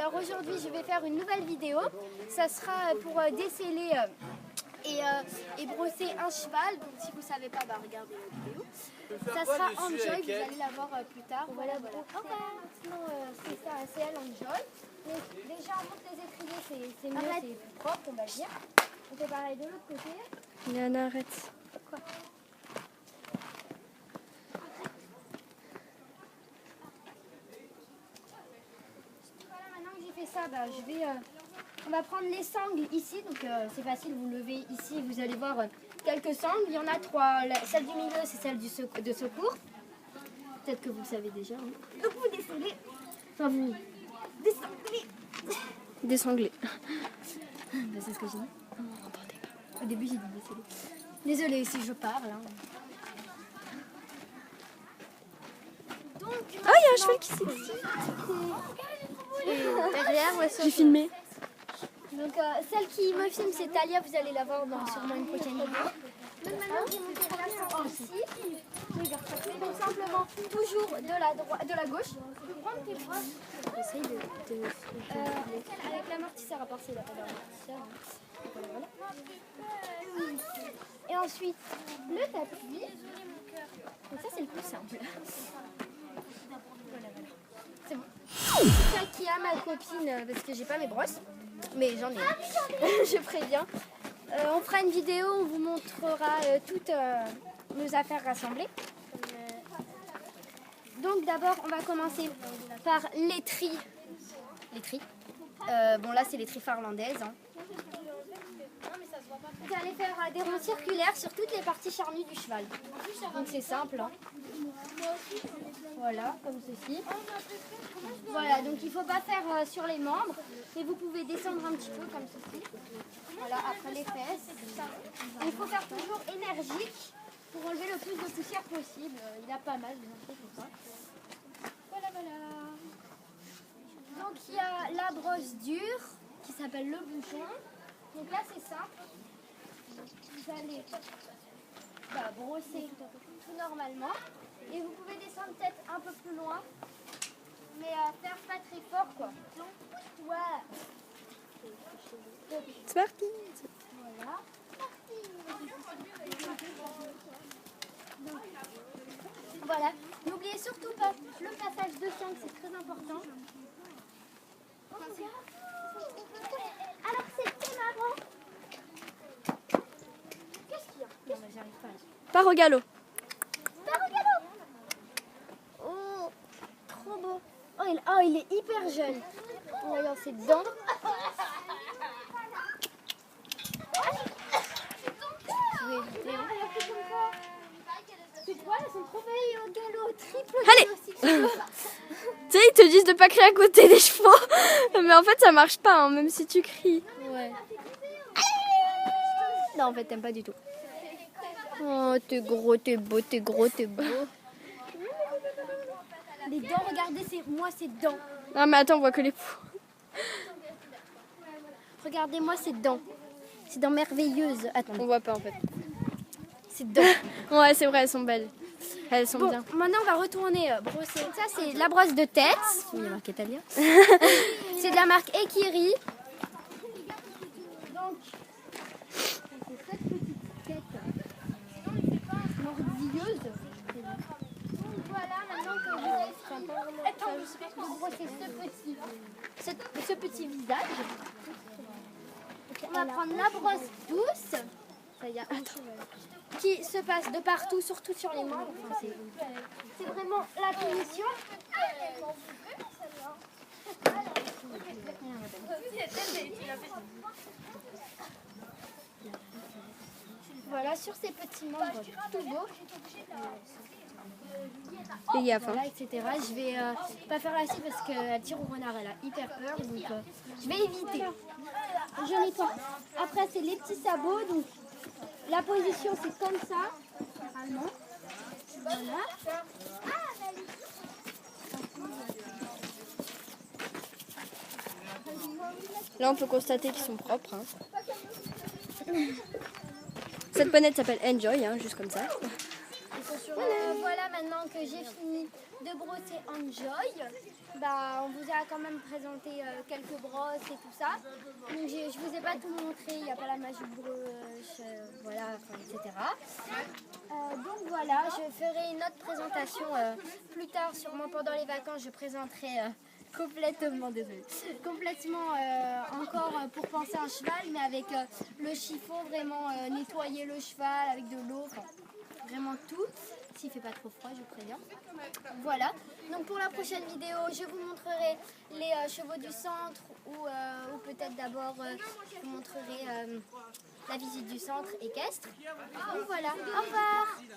Alors aujourd'hui je vais faire une nouvelle vidéo, ça sera pour déceler et brosser un cheval, donc si vous ne savez pas, regardez la vidéo. Ça sera Enjoy, vous allez la voir plus tard. Voilà. Maintenant c'est ça, c'est elle Enjoy. Mais déjà on monte les étriers, c'est mieux, c'est plus propre on va dire. On fait pareil de l'autre côté. Léana, arrête. Quoi? Voilà, maintenant que j'ai fait ça, on va prendre les sangles ici, donc c'est facile, vous levez ici, vous allez voir quelques sangles, il y en a 3, celle du milieu c'est celle de secours, peut-être que vous le savez déjà, hein. Donc vous descendez, vous Désanglé. c'est ce que j'ai dit. Au début j'ai dit désolé. Désolée si je parle. Hein. Donc, Ah, il y a un cheval qui s'excite. derrière, J'ai filmé. Donc celle qui me filme c'est Talia, vous allez la voir dans sûrement une prochaine vidéo. Donc maintenant j'ai monté la sangle ici. Donc simplement toujours de la gauche. Prendre tes bras. J'essaye Avec l'amortisseur à part c'est là, pas d'amortisseur. Voilà. Et ensuite le tapis. Donc ça c'est le plus simple. Voilà. C'est bon. C'est ça qui a ma copine parce que j'ai pas mes brosses. Mais j'en ai. Je préviens. On fera une vidéo, on vous montrera toutes nos affaires rassemblées. Donc d'abord, on va commencer par l'étrie. L'étrie. Bon là, c'est l'étrie finlandaise. Hein. Vous allez faire des ronds circulaires sur toutes les parties charnues du cheval. Donc c'est simple. Hein. Voilà, comme ceci. Voilà, donc il ne faut pas faire sur les membres. Et vous pouvez descendre un petit peu comme ceci. Voilà, après les fesses. Et il faut faire toujours énergique pour enlever le plus de poussière possible. Il y a pas mal, vous inquiétez pas. Voilà. Donc il y a la brosse dure qui s'appelle le bouchon. Donc là c'est simple. Vous allez brosser tout normalement. Et vous pouvez descendre peut-être un peu plus loin. Mais faire pas très fort quoi. Ouais. C'est parti. Voilà. Donc, voilà. N'oubliez surtout pas le passage de sangle, c'est très important. Alors c'est marrant. Qu'est-ce qu'il y a? Non mais j'arrive pas. Pars au galop. Oh, trop beau. Oh, il est hyper jeune. On va ses dents. Ces poils sont trop belles au galop, triple Allez. galop si tu veux. Tu sais, ils te disent de pas crier à côté des chevaux. Mais en fait, ça marche pas, hein, même si tu cries. Ouais. Non, en fait, t'aimes pas du tout. Oh, t'es gros, t'es beau, t'es gros, t'es beau. Les dents, regardez, c'est dents. Non, mais attends, on voit que les poux. Regardez-moi ces dents. Ces dents merveilleuses. Attends, On voit pas, en fait. ces dents. Ouais, c'est vrai, elles sont belles. Elles sont Bon, bien. maintenant, on va retourner brosser. Ça, c'est la brosse de tête. Il y a marqué Talia. C'est de la marque Ekiri. Donc, c'est cette petite tête mordilleuse. Donc, voilà, maintenant que vous brossez ce petit visage. On va prendre la brosse douce. Ça y est, qui se passe de partout, surtout sur les membres. Enfin, c'est vraiment la punition. Voilà, sur ces petits membres tout beaux. Fais gaffe, hein. Voilà, etc. Je vais pas faire la scie parce qu'elle tire au renard, elle a hyper peur. Donc je vais éviter. Je nettoie. Après, c'est les petits sabots. Donc la position, c'est comme ça. Généralement. Voilà. Là, on peut constater qu'ils sont propres. Hein. Cette planète s'appelle Enjoy, hein, juste comme ça. Voilà, maintenant que j'ai fini de brosser Enjoy, on vous a quand même présenté quelques brosses et tout ça. Donc je vous ai pas tout montré, il n'y a pas la magie broche, voilà, etc. Donc voilà, je ferai une autre présentation plus tard, sûrement pendant les vacances, je présenterai complètement, désolée, complètement encore pour penser un cheval, mais avec le chiffon, vraiment nettoyer le cheval avec de l'eau, enfin, vraiment tout. S'il fait pas trop froid, je préviens. Voilà, donc pour la prochaine vidéo, je vous montrerai les chevaux du centre ou peut-être d'abord je vous montrerai la visite du centre équestre. Donc voilà, au revoir.